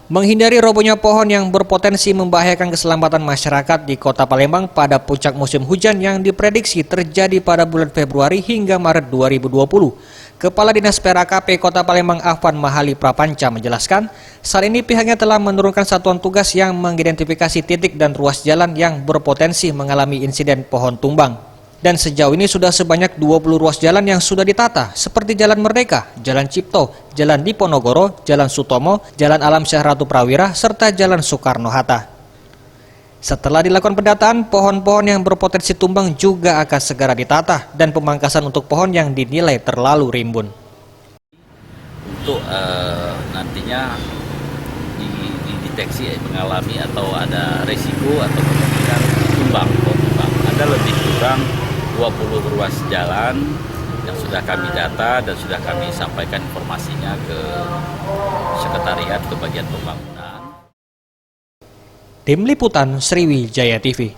Menghindari robohnya pohon yang berpotensi membahayakan keselamatan masyarakat di Kota Palembang pada puncak musim hujan yang diprediksi terjadi pada bulan Februari hingga Maret 2020. Kepala Dinas PRAKP Kota Palembang Afwan Mahali Prapanca menjelaskan, saat ini pihaknya telah menurunkan satuan tugas yang mengidentifikasi titik dan ruas jalan yang berpotensi mengalami insiden pohon tumbang. Dan sejauh ini sudah sebanyak 20 ruas jalan yang sudah ditata, seperti Jalan Merdeka, Jalan Cipto, Jalan Diponegoro, Jalan Sutomo, Jalan Alam Syah Ratu Prawira, serta Jalan Soekarno-Hatta. Setelah dilakukan pendataan, pohon-pohon yang berpotensi tumbang juga akan segera ditata dan pemangkasan untuk pohon yang dinilai terlalu rimbun. Untuk nantinya dideteksi mengalami atau ada resiko atau kemungkinan tumbang. Ada lebih kurang 20 ruas jalan yang sudah kami data dan sudah kami sampaikan informasinya ke Sekretariat ke bagian pembangunan. Tim Liputan Sriwijaya TV.